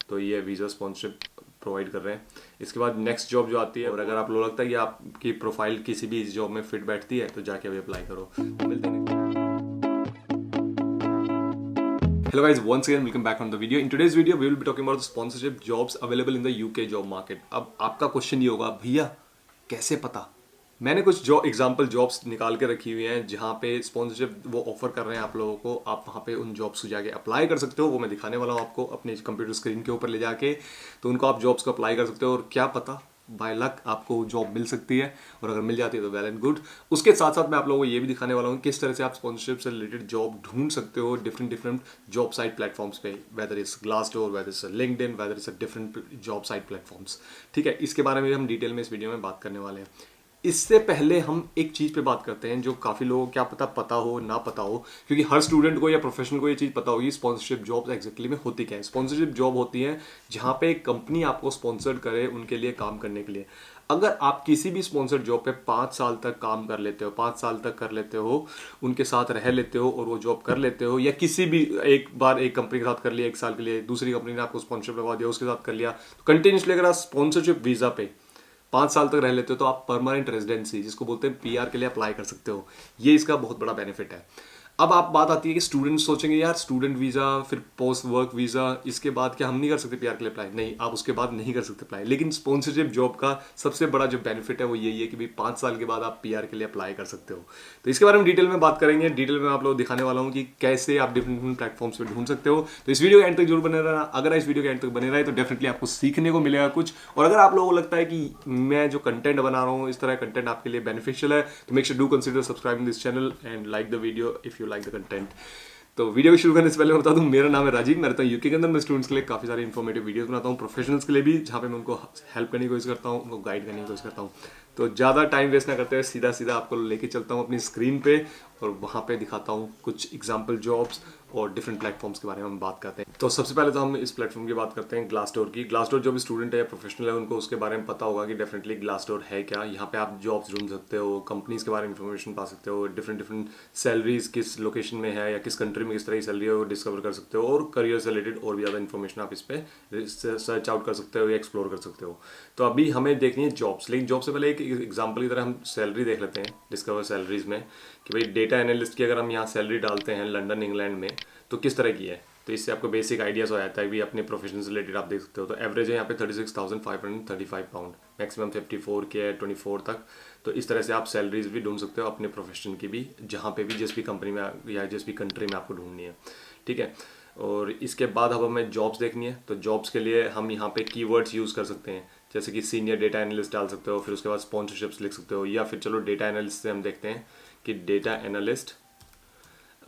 तो ये visa sponsorship provide कर रहे हैं। इसके बाद नेक्स्ट जॉब जो आती है, और अगर आप लोग लगता है कि आपकी प्रोफाइल किसी भी जॉब में फिट बैठती है तो जाके अभी अप्लाई करो। मिलते हैं। Hello guys, once again welcome back on the video. In today's video we will be talking about the sponsorship jobs available in the UK job market. अब आपका क्वेश्चन ये होगा, भैया कैसे पता? मैंने कुछ जो एग्जांपल जॉब्स निकाल के रखी हुई हैं जहाँ पे स्पॉन्सरशिप वो ऑफर कर रहे हैं आप लोगों को, आप वहाँ पे उन जॉब्स को जाके अप्लाई कर सकते हो। वो मैं दिखाने वाला हूँ आपको अपने कंप्यूटर स्क्रीन के ऊपर ले जाके, तो उनको आप जॉब्स को अप्लाई कर सकते हो और क्या पता बाय लक आपको जॉब मिल सकती है, और अगर मिल जाती है तो वेल एंड गुड। उसके साथ साथ मैं आप लोगों को ये भी दिखाने वाला हूँ किस तरह से आप स्पॉन्सरशिप से रिलेटेड जॉब ढूंढ सकते हो डिफरेंट जॉब साइट प्लेटफॉर्म्स पे, whether is Glassdoor, whether is LinkedIn, whether is different job site platforms. ठीक है, इसके बारे में हम डिटेल में इस वीडियो में बात करने वाले हैं। इससे पहले हम एक चीज़ पे बात करते हैं जो काफ़ी लोगों को क्या पता हो ना पता हो, क्योंकि हर स्टूडेंट को या प्रोफेशनल को ये चीज़ पता होगी स्पॉन्सरशिप जॉब्स एक्जैक्टली में होती क्या है। स्पॉन्सरशिप जॉब होती है जहाँ पे एक कंपनी आपको स्पॉन्सर करे उनके लिए काम करने के लिए। अगर आप किसी भी स्पॉन्सर जॉब पे 5 साल तक काम कर लेते हो, 5 साल तक कर लेते हो, उनके साथ रह लेते हो और वो जॉब कर लेते हो, या किसी भी एक बार एक कंपनी के साथ कर लिया 1 साल के लिए, दूसरी कंपनी ने आपको स्पॉन्सरशिप लगवा दिया उसके साथ कर लिया, तो कंटिन्यूसली अगर आप स्पॉन्सरशिप वीज़ा पे 5 साल तक रह लेते हो तो आप परमानेंट रेजिडेंसी जिसको बोलते हैं PR के लिए अप्लाई कर सकते हो। ये इसका बहुत बड़ा बेनिफिट है। अब आप बात आती है कि स्टूडेंट सोचेंगे यार स्टूडेंट वीज़ा फिर पोस्ट वर्क वीज़ा, इसके बाद क्या हम नहीं कर सकते PR के लिए अप्लाई? नहीं, आप उसके बाद नहीं कर सकते अप्लाई, लेकिन स्पॉन्सरशिप जॉब का सबसे बड़ा जो बेनिफिट है वो यही है कि भाई 5 साल के बाद आप PR के लिए अप्लाई कर सकते हो। तो इसके बारे में डिटेल में बात करेंगे। डिटेल में आप लोग दिखाने वाला हूँ कि कैसे आप डिफरेंट प्लेटफॉर्म्स पर ढूंढ सकते हो। तो इस वीडियो के एंड तक जरूर बने रहना। अगर इस वीडियो के एंड तक बने रहे तो डेफिनेटली आपको सीखने को मिलेगा कुछ, और अगर आप लोगों को लगता है कि मैं जो कंटेंट बना रहा हूँ इस तरह कंटेंट आपके लिए बेनिफिशियल है तो make sure do consider subscribing this channel and like the video if you like the content. तो वीडियो शुरू करने से पहले मैं बता दूं, मेरा नाम है राजीव, मैं रहता हूँ यूके के अंदर। मैं स्टूडेंट्स के लिए काफ़ी सारे इन्फॉर्मेटिव वीडियोस बनाता हूँ, प्रोफेशनल्स के लिए भी, जहाँ पे मैं उनको हेल्प करने की कोशिश करता हूँ, उनको गाइड करने की कोशिश करता हूँ। तो ज़्यादा टाइम वेस्ट ना करते हुए सीधा आपको लेके चलता हूँ अपनी स्क्रीन पे और वहाँ पे दिखाता हूँ कुछ एग्जाम्पल जॉब्स और डिफरेंट प्लेटफॉर्म्स के बारे में हम बात करते हैं। तो सबसे पहले तो हम इस प्लेटफॉर्म की बात करते हैं ग्लासडोर की। ग्लासडोर जो भी स्टूडेंट है या प्रोफेशनल है उनको उसके बारे में पता होगा कि डेफिनेटली ग्लासडोर है क्या। यहाँ पे आप जॉब्स ढूंढ सकते हो, कंपनीज के बारे में इंफॉर्मेशन पा सकते हो, डिफरेंट सैलरीज किस लोकेशन में है या किस कंट्री में किस तरह की सैलरी है वो डिस्कवर कर सकते हो, और करियर से रिलेटेड और भी ज़्यादा इन्फॉर्मेशन आप इस पर सर्च आउट कर सकते हो या एक्सप्लोर कर सकते हो। तो अभी हमें देखनी है जॉब्स, लेकिन जॉब से पहले एक एग्जाम्पल की तरह हम सैलरी देख लेते हैं डिस्कवर सैलरीज में कि भाई डेटा एनालिस्ट की अगर हम यहाँ सैलरी डालते हैं लंदन इंग्लैंड में तो किस तरह की है। तो इससे आपको बेसिक आइडियाज़ हो जाता है कि अपने प्रोफेशन से रिलेटेड आप देख सकते हो। तो एवरेज है यहाँ पे 36,535 पाउंड, मैक्सिमम 54 के है 24 तक। तो इस तरह से आप सैलरीज भी ढूंढ सकते हो अपने प्रोफेशन की भी, जहाँ पे भी जिस भी कंपनी में या जिस भी कंट्री में आपको ढूंढनी है। ठीक है, और इसके बाद अब हमें जॉब्स देखनी है। तो जॉब्स के लिए हम यहाँ पे कीवर्ड्स यूज़ कर सकते हैं, जैसे कि सीनियर डेटा एनालिस्ट डाल सकते हो, फिर उसके बाद स्पॉन्सरशिप्स लिख सकते हो, या फिर चलो डेटा एनालिस्ट से हम देखते हैं कि डेटा एनालिस्ट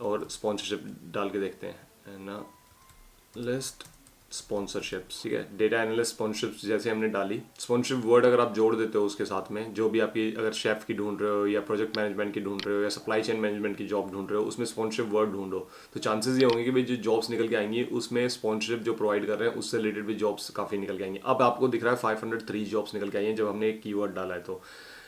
और स्पॉन्सरशिप डाल के देखते हैं, एनालिस्ट स्पॉन्सरशिप्स। ठीक है, डेटा एनालिस्ट स्पॉन्सरशिप्स जैसे हमने डाली, स्पॉन्सरशिप वर्ड अगर आप जोड़ देते हो उसके साथ में, जो भी आपकी अगर शेफ की ढूंढ रहे हो या प्रोजेक्ट मैनेजमेंट की ढूंढ रहे हो या सप्लाई चेन मैनेजमेंट की जॉब ढूंढ रहे हो, उसमें स्पॉन्सरशिप वर्ड ढूंढो, तो चांसेस ये होंगे कि भाई जो जॉब्स निकल के आएंगी उसमें स्पॉन्सरशिप जो प्रोवाइड कर रहे हैं उससे रिलेटेड भी जॉब्स काफ़ी निकल के आएंगी। अब आपको दिख रहा है 503 जॉब्स निकल के आई हैं जब हमने एक कीवर्ड डाला है। तो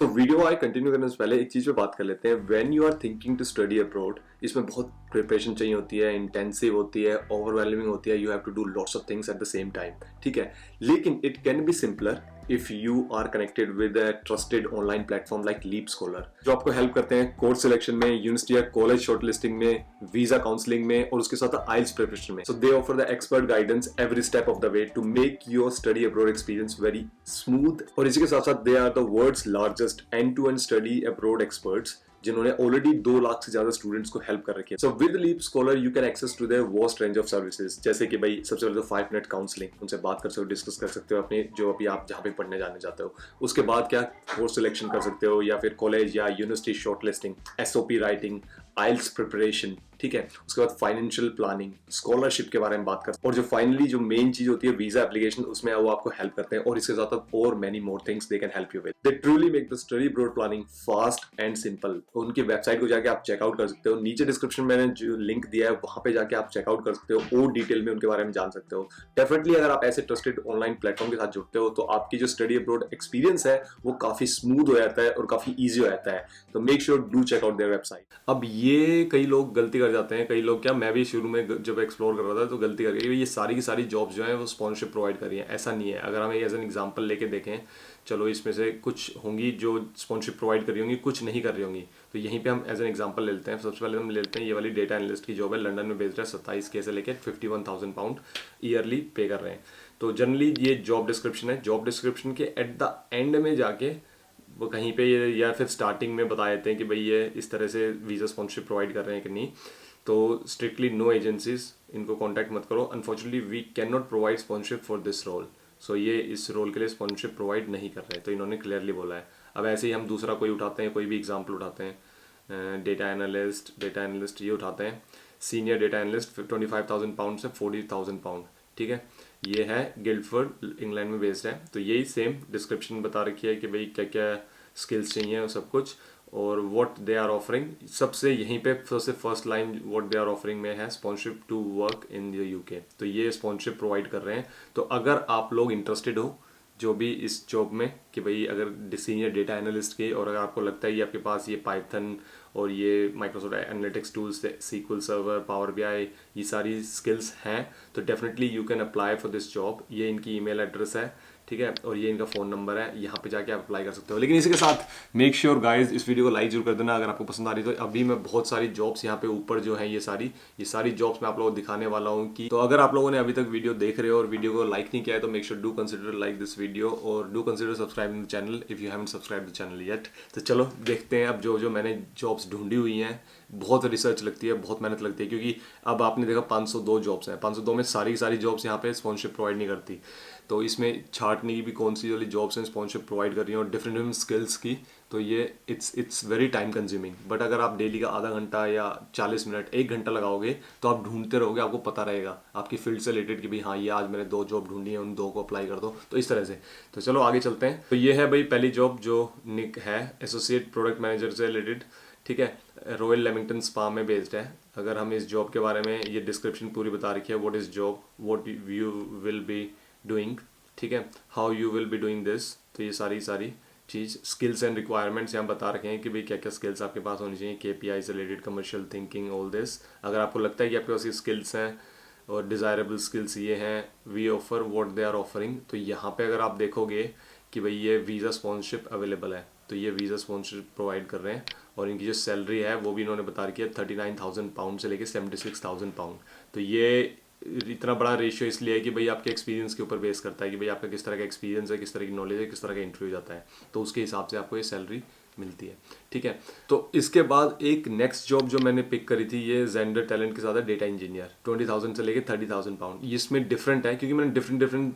वीडियो आए कंटिन्यू करने से पहले एक चीज़ पे बात कर लेते हैं। When you are thinking to study abroad, इसमें बहुत प्रिपरेशन चाहिए होती है, इंटेंसिव होती है, ओवरवेलमिंग होती है, you have to do lots of things at the same time. ठीक है, लेकिन it can be simpler if you are connected with a trusted online platform like Leap Scholar, जो आपको हेल्प करते हैं कोर्स सिलेक्शन में, यूनिवर्सिटी या college shortlisting में, वीजा काउंसलिंग में, और उसके साथ आइल्स प्रिपरेशन में। So they offer the expert guidance every step of the way to make your study abroad experience very smooth. और इसी के साथ साथ they are the world's largest end to end study abroad experts, जिन्होंने already 2 lakh से ज्यादा students को help कर रखी है। So with Leap Scholar you can access to their vast range of services, जैसे कि भाई सबसे पहले तो 5 मिनट काउंसलिंग, उनसे बात कर सकते हो, डिस्कस कर सकते हो अपने जो अभी आप जहाँ पे पढ़ने जाने चाहते हो। उसके बाद क्या कोर्स सिलेक्शन कर सकते हो, या फिर कॉलेज या यूनिवर्सिटी शॉर्टलिस्टिंग, SOP राइटिंग, आइल्स प्रिपरेशन। ठीक है, उसके बाद फाइनेंशियल प्लानिंग, स्कॉलरशिप के बारे में बात करते हैं, और जो फाइनली जो मेन चीज होती है वीजा एप्लीकेशन, उसमें वो आपको हेल्प करते हैं। और इसके साथ और many more things they can help you with. They truly make the study abroad planning fast and simple. उनकी वेबसाइट को जाके आप चेकआउट कर सकते हो, नीचे डिस्क्रिप्शन में मैंने जो लिंक दिया है वहां पे जाके आप चेकआउट कर सकते हो और डिटेल में उनके बारे में जान सकते हो। डेफिनेटली अगर आप ऐसे ट्रस्टेड ऑनलाइन प्लेटफॉर्म के साथ जुड़ते हो तो आपकी जो स्टडी अब्रॉड एक्सपीरियंस है वो काफी स्मूथ हो जाता है और काफी ईजी हो जाता है। तो make sure do check out their website. अब ये कई लोग गलती कर जाते हैं कई लोग, क्या मैं भी शुरू में जब एक्सप्लोर कर रहा था तो गलती करके ये सारी की सारी जॉब्स जो हैं वो स्पॉन्सरशिप प्रोवाइड कर रही हैं। ऐसा नहीं है। अगर हम एज एन एग्जांपल लेके देखें, चलो इसमें से कुछ होंगी जो स्पॉन्सरशिप प्रोवाइड कर रही होंगी, कुछ नहीं कर रही होंगी। तो यहीं पे हम एज एन एग्जांपल ले लेते हैं। सबसे पहले हम ले लेते हैं ये वाली डेटा एनालिस्ट की जॉब है, लंदन में बेस्ड है, 27K से लेकर 51,000 पाउंड ईयरली पे कर रहे हैं। तो जनरली ये जॉब डिस्क्रिप्शन है। जॉब डिस्क्रिप्शन के एट द एंड में जाके वो कहीं पे ये या फिर स्टार्टिंग में बता देते हैं कि भाई ये इस तरह से वीज़ा स्पॉन्सरशिप प्रोवाइड कर रहे हैं कि नहीं। तो स्ट्रिक्टली नो एजेंसीज, इनको कांटेक्ट मत करो। Unfortunately we can not provide sponsorship for this role. So ये इस रोल के लिए स्पॉन्सरशिप प्रोवाइड नहीं कर रहे, तो इन्होंने क्लियरली बोला है। अब ऐसे ही हम दूसरा कोई उठाते हैं, कोई भी एग्जाम्पल उठाते हैं, डेटा एनालिस्ट ये उठाते हैं। सीनियर डेटा एनालिस्ट 25,000 पाउंड से 40,000 पाउंड, ठीक है। ये है गिल्डफोर्ड, इंग्लैंड में बेस्ड है। तो यही सेम डिस्क्रिप्शन बता रखी है कि भाई क्या क्या स्किल्स चाहिए और सब कुछ, और व्हाट दे आर ऑफरिंग। सबसे यहीं पे सबसे first line what they are offering में है sponsorship to work in the UK. तो ये स्पॉन्सरशिप प्रोवाइड कर रहे हैं। तो अगर आप लोग इंटरेस्टेड हो जो भी इस जॉब में कि भाई अगर सीनियर डेटा एनालिस्ट के, और अगर आपको लगता है कि आपके पास ये पाइथन और ये Microsoft analytics tools, SQL server, power BI, ये सारी स्किल्स हैं, तो definitely you can apply for this job. ये इनकी ईमेल एड्रेस है, ठीक है, और ये इनका फ़ोन नंबर है। यहाँ पे जाके आप अप्लाई कर सकते हो। लेकिन इसी के साथ मेक श्योर गाइज इस वीडियो को लाइक जरूर कर देना अगर आपको पसंद आ रही। तो अभी मैं बहुत सारी जॉब्स यहाँ पे ऊपर जो है ये सारी जॉब्स मैं आप लोगों को दिखाने वाला हूँ कि, तो अगर आप लोगों ने अभी तक वीडियो देख रहे हो और वीडियो को लाइक नहीं किया है तो make sure do consider like this video और do consider subscribe the channel if you haven't subscribe the channel yet. तो चलो देखते हैं अब जो मैंने जॉब्स ढूंढी हुई हैं। बहुत रिसर्च लगती है, बहुत मेहनत लगती है, क्योंकि अब आपने देखा 502 जॉब्स हैं। 502 में सारी जॉब्स यहाँ पे स्पॉन्सरशिप प्रोवाइड नहीं करती। तो इसमें छाटने की भी कौन सी वाली जॉब्स हैं स्पॉन्सरशिप प्रोवाइड कर रही हैं और डिफरेंट स्किल्स की। तो ये it's very time consuming. But अगर आप डेली का आधा घंटा या 40 मिनट 1 घंटा लगाओगे तो आप ढूंढते रहोगे, आपको पता रहेगा आपकी फील्ड से रिलेटेड कि भाई हाँ ये आज मैंने 2 जॉब ढूंढी है, उन 2 को अप्लाई कर दो। तो इस तरह से। तो चलो आगे चलते हैं। तो ये है भाई पहली जॉब जो निक है, एसोसिएट प्रोडक्ट मैनेजर से रिलेटेड, ठीक है। रॉयल लेमिंगटन स्पा में बेस्ड है। अगर हम इस जॉब के बारे में, ये डिस्क्रिप्शन पूरी बता रखी है, what is job, what you will be doing, ठीक है, how you will be doing this. तो ये सारी चीज़, स्किल्स एंड रिक्वायरमेंट्स यहाँ बता रखे हैं कि भाई क्या क्या स्किल्स आपके पास होनी चाहिए, KPI से related, commercial thinking, all this. अगर आपको लगता है कि आपके पास ये स्किल्स हैं और डिज़ायरेबल स्किल्स ये हैं, we offer what they are offering. तो यहाँ पे अगर आप देखोगे कि भाई ये वीज़ा स्पॉन्सरशिप अवेलेबल है, तो ये वीज़ा स्पॉन्सरशिप प्रोवाइड कर रहे हैं। और इनकी जो सैलरी है वो भी इन्होंने बता रखी है 39,000 पाउंड से लेके 76,000 पाउंड। तो ये इतना बड़ा रेशियो इसलिए है कि भाई आपके एक्सपीरियंस के ऊपर बेस करता है कि भाई आपका किस तरह का एक्सपीरियंस है, किस तरह की नॉलेज है, किस तरह का इंटरव्यू जाता है, तो उसके हिसाब से आपको ये सैलरी मिलती है, ठीक है। तो इसके बाद एक नेक्स्ट जॉब जो मैंने पिक करी थी, ये जेंडर टैलेंट के साथ है, डेटा इंजीनियर, 20,000 से लेके 30,000 पाउंड। इसमें डिफरेंट है क्योंकि मैंने डिफरेंट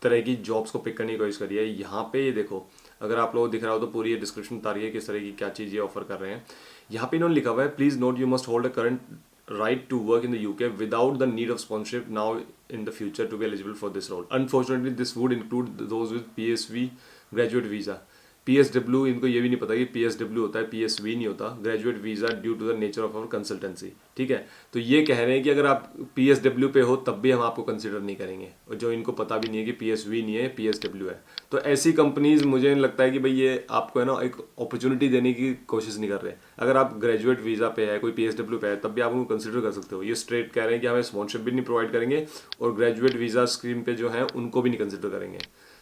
तरह की जॉब्स को पिक करने की कोशिश करी है। यहाँ पे ये देखो, अगर आप लोगों को दिख रहा हो तो पूरी ये डिस्क्रिप्शन बता रही है किस तरह की क्या चीज़ ये ऑफर कर रहे हैं। यहाँ पे इन्होंने लिखा हुआ है, please note you must hold a current right to work in the UK without the need of sponsorship now in the future to be eligible for this role. Unfortunately, this would include those with PSV graduate visa. PSW, इनको ये भी नहीं पता कि PSW होता है, PSV नहीं होता, graduate visa due to the nature of our consultancy, ठीक है। तो ये कह रहे हैं कि अगर आप PSW पे हो तब भी हम आपको कंसिडर नहीं करेंगे, और जो इनको पता भी नहीं है कि PSV नहीं है, PSW है। तो ऐसी कंपनीज मुझे लगता है कि भाई ये आपको है ना एक अपॉर्चुनिटी देने की कोशिश नहीं कर रहे। अगर आप ग्रेजुएट वीज़ा पे है, कोई PSW पे है, तब भी आप उनको कंसिडर कर सकते हो। ये स्ट्रेट कह रहे हैं कि हमें स्पॉन्सरशिप भी नहीं प्रोवाइड करेंगे और ग्रेजुएट वीज़ा स्कीम पे जो है उनको भी नहीं कंसिडर करेंगे।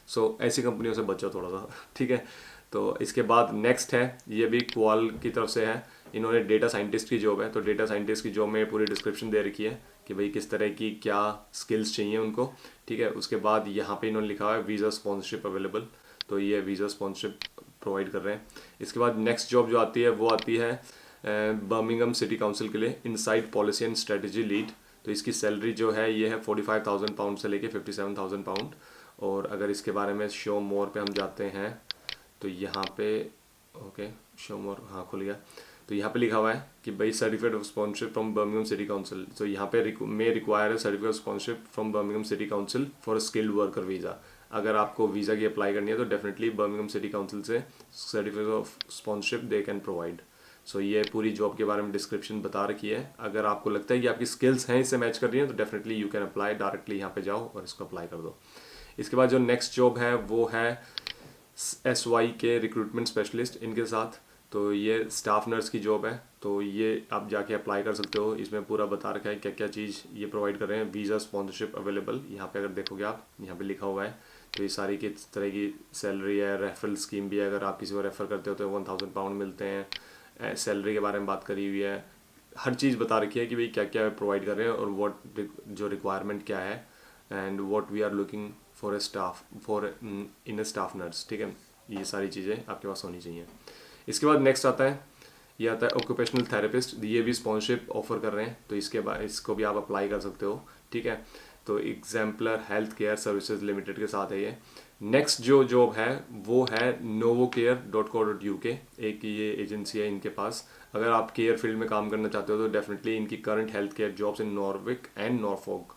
सो ऐसी कंपनियों से बचो थोड़ा सा, ठीक है। तो इसके बाद नेक्स्ट है, ये भी क्वाल की तरफ से है, इन्होंने डेटा साइंटिस्ट की जॉब है। तो डेटा साइंटिस्ट की जॉब में पूरी डिस्क्रिप्शन दे रखी है कि भाई किस तरह की क्या स्किल्स चाहिए उनको, ठीक है। उसके बाद यहाँ पे इन्होंने लिखा है वीज़ा स्पॉन्सरशिप अवेलेबल, तो ये वीज़ा स्पॉन्सरशिप प्रोवाइड कर रहे हैं। इसके बाद नेक्स्ट जॉब जो आती है वो आती है बर्मिंघम सिटी काउंसिल के लिए, inside policy and strategy lead. तो इसकी सैलरी जो है ये है 45,000 पाउंड से लेके 57,000 पाउंड। और अगर इसके बारे में शो मोर पे हम जाते हैं तो यहाँ पे ओके शो मोर, हाँ खुल गया। तो यहाँ पे लिखा हुआ है कि भाई certificate of sponsorship from Birmingham city council. तो यहाँ पे मे रिक्वायर है certificate of sponsorship from Birmingham city council for skilled worker visa. अगर आपको वीज़ा की अप्लाई करनी है तो डेफिनेटली बर्मिंघम सिटी काउंसिल से certificate of sponsorship they can provide. So ये पूरी जॉब के बारे में डिस्क्रिप्शन बता रखी है। अगर आपको लगता है कि आपकी स्किल्स हैं इससे मैच कर रही हैं तो definitely you can apply, directly यहाँ पे जाओ और इसको अप्लाई कर दो। इसके बाद जो नेक्स्ट जॉब है वो है SY के रिक्रूटमेंट स्पेशलिस्ट, इनके साथ। तो ये स्टाफ नर्स की जॉब है, तो ये आप जाके अप्लाई कर सकते हो। इसमें पूरा बता रखा है क्या क्या चीज़ ये प्रोवाइड कर रहे हैं। वीज़ा स्पॉन्सरशिप अवेलेबल, यहाँ पे अगर देखोगे आप, यहाँ पे लिखा हुआ है। तो ये सारी किस तरह की सैलरी है, रेफरल स्कीम भी है, अगर आप किसी को रेफ़र करते हो तो 1000 पाउंड मिलते हैं। सैलरी के बारे में बात करी हुई है, हर चीज़ बता रखी है कि भाई क्या क्या प्रोवाइड कर रहे हैं और व्हाट जो रिक्वायरमेंट क्या है and what we are looking for a staff for in a staff nurse. ठीक है, ये सारी चीज़ें आपके पास होनी चाहिए। इसके बाद नेक्स्ट आता है, ये आता है ऑक्यूपेशनल थेरेपिस्ट। ये भी स्पॉन्सरशिप ऑफर कर रहे हैं, तो इसके बाद इसको भी आप अप्लाई कर सकते हो। ठीक है, तो exemplar health care services limited के साथ है ये। नेक्स्ट जो जॉब है वो है novocare.co.uk, एक ये एजेंसी है इनके पास। अगर आप केयर फील्ड में काम करना चाहते हो तो डेफिनेटली इनकी current health care jobs in Norwich and Norfolk.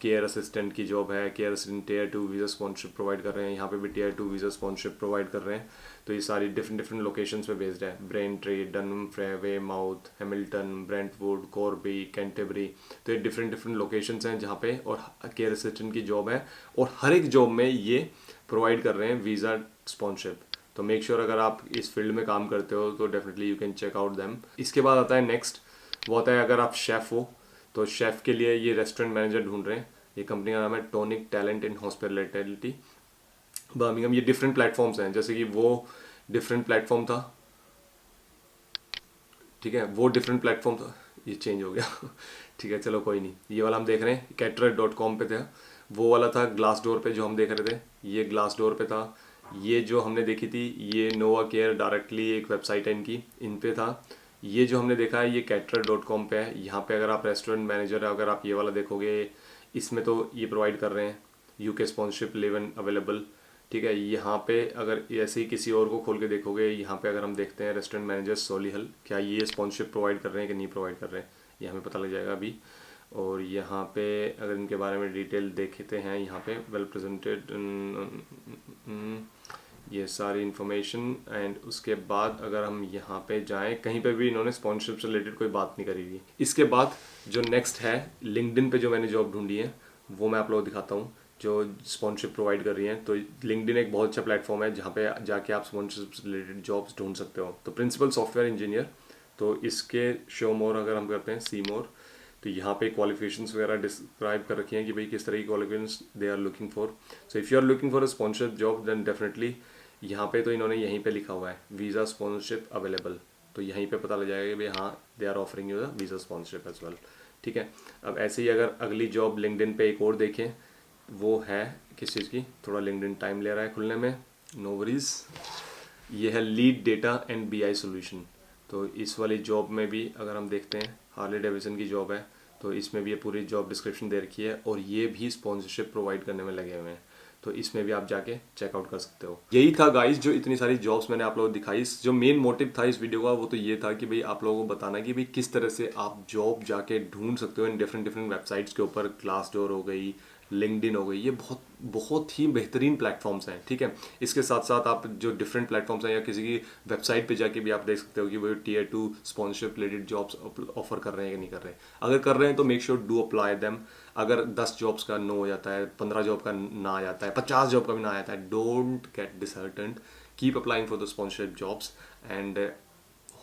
Care assistant की जॉब है, care assistant tier 2 visa sponsorship provide कर रहे हैं, यहाँ पे भी टियर 2 वीज़ा स्पॉन्सरशिप प्रोवाइड कर रहे हैं। तो ये सारी डिफरेंट लोकेशंस पे बेस्ड है, ब्रेन ट्री, डनम, फ्रेवे माउथ, हैमिल्टन, ब्रेंटवुड, कॉर्बी, कैंटरबरी। तो ये डिफरेंट लोकेशंस हैं जहाँ पे, और केयर असिस्टेंट की जॉब है, और हर एक जॉब में ये प्रोवाइड कर रहे हैं वीज़ा स्पॉन्सरशिप। तो मेक श्योर अगर आप इस फील्ड में काम करते हो तो definitely you can check out them. इसके बाद आता है नेक्स्ट, वो आता है अगर आप शेफ़ हो तो शेफ़ के लिए ये रेस्टोरेंट मैनेजर ढूंढ रहे हैं। ये कंपनी का नाम है tonic talent in hospitality Birmingham. ये डिफरेंट प्लेटफॉर्म्स हैं, जैसे कि वो डिफरेंट प्लेटफॉर्म था, ठीक है, वो डिफरेंट प्लेटफॉर्म था, ये चेंज हो गया ठीक है, चलो कोई नहीं। ये वाला हम देख रहे हैं caterer.com पे था, वो वाला था ग्लास डोर पे जो हम देख रहे थे, ये ग्लास डोर पे था। ये जो हमने देखी थी ये नोवा केयर डायरेक्टली एक वेबसाइट है इनकी, इन पे था। ये जो हमने देखा है ये caterer.com पे है। यहाँ पे अगर आप रेस्टोरेंट मैनेजर, अगर आप ये वाला देखोगे इसमें तो ये प्रोवाइड कर रहे हैं यूके स्पॉन्सरशिप लेवन अवेलेबल। ठीक है, यहाँ पे अगर ऐसे ही किसी और को खोल के देखोगे, यहाँ पे अगर हम देखते हैं रेस्टोरेंट मैनेजर सोलीहल, क्या ये स्पॉन्सरशिप प्रोवाइड कर रहे हैं कि नहीं प्रोवाइड कर रहे हैं, ये हमें पता लग जाएगा अभी। और यहाँ पे अगर इनके बारे में डिटेल देखते हैं, यहाँ पे वेल प्रेजेंटेड, ये सारी इन्फॉर्मेशन। एंड उसके बाद अगर हम यहाँ पे जाएं, कहीं पे भी इन्होंने स्पॉन्सरशिप से रिलेटेड कोई बात नहीं करी हुई। इसके बाद जो नेक्स्ट है, लिंक्डइन पे जो मैंने जॉब ढूंढी है वो मैं आप लोगों को दिखाता हूँ जो स्पॉन्सरशिप प्रोवाइड कर रही हैं। तो लिंक्डइन एक बहुत अच्छा प्लेटफॉर्म है जहाँ पे जाके आप स्पॉन्सरशिप से रिलेटेड जॉब्स ढूंढ सकते हो। तो प्रिंसिपल सॉफ्टवेयर इंजीनियर, तो इसके शो मोर अगर हम करते हैं, सी मोर, तो यहाँ पे क्वालिफिकेशंस वगैरह डिस्क्राइब कर रखी हैं कि भाई किस तरह की qualifications they are looking for. So if you are looking for a sponsorship job then definitely यहाँ पे तो इन्होंने यहीं पे लिखा हुआ है वीज़ा स्पॉन्सरशिप अवेलेबल, तो यहीं पे पता लग जाएगा कि भाई हाँ they are offering you the visa sponsorship as well. ठीक है, अब ऐसे ही अगर अगली जॉब लिंक्डइन पे एक और देखें, वो है किस चीज़ की, थोड़ा लिंक्डइन टाइम ले रहा है खुलने में, नो वरीज। ये है lead data and BI solution. तो इस वाली जॉब में भी अगर हम देखते हैं, हार्ले डेविसन की जॉब है, तो इसमें भी ये पूरी जॉब डिस्क्रिप्शन दे रखी है, और ये भी स्पॉन्सरशिप प्रोवाइड करने में लगे हुए हैं। तो इसमें भी आप जाके चेकआउट कर सकते हो। यही था गाइस, जो इतनी सारी जॉब्स मैंने आप लोगों को दिखाई। जो मेन मोटिव था इस वीडियो का वो तो ये था कि भाई आप लोगों को बताना कि भाई किस तरह से आप जॉब जाके ढूंढ सकते हो इन डिफरेंट वेबसाइट्स के ऊपर। ग्लासडोर हो गई, लिंक्डइन हो गई, ये बहुत ही बेहतरीन प्लेटफॉर्म्स हैं। ठीक है, इसके साथ साथ आप जो डिफरेंट प्लेटफॉर्म्स हैं या किसी की वेबसाइट पे जाके भी आप देख सकते हो कि वो tier 2 sponsorship related jobs offer कर रहे हैं कि नहीं कर रहे हैं। अगर कर रहे हैं तो make sure do apply them. अगर 10 जॉब्स का नो हो जाता है, 15 जॉब का ना आ जाता है, 50 जॉब का भी ना आ जाता है, don't get disheartened, keep applying for the sponsorship jobs and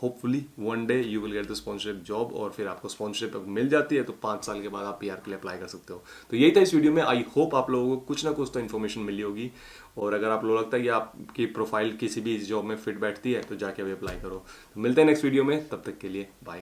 hopefully one day you will get the sponsorship job. और फिर आपको स्पॉन्सरशिप मिल जाती है तो 5 साल के बाद आप PR के लिए अप्लाई कर सकते हो। तो यही था इस वीडियो में। आई होप आप लोगों को कुछ ना कुछ तो इन्फॉर्मेशन मिली होगी, और अगर आप लोगों को लगता है कि आपकी प्रोफाइल किसी भी इस जॉब में फिट बैठती है तो जाके अभी अप्लाई करो। तो मिलते हैं नेक्स्ट वीडियो में, तब तक के लिए बाय।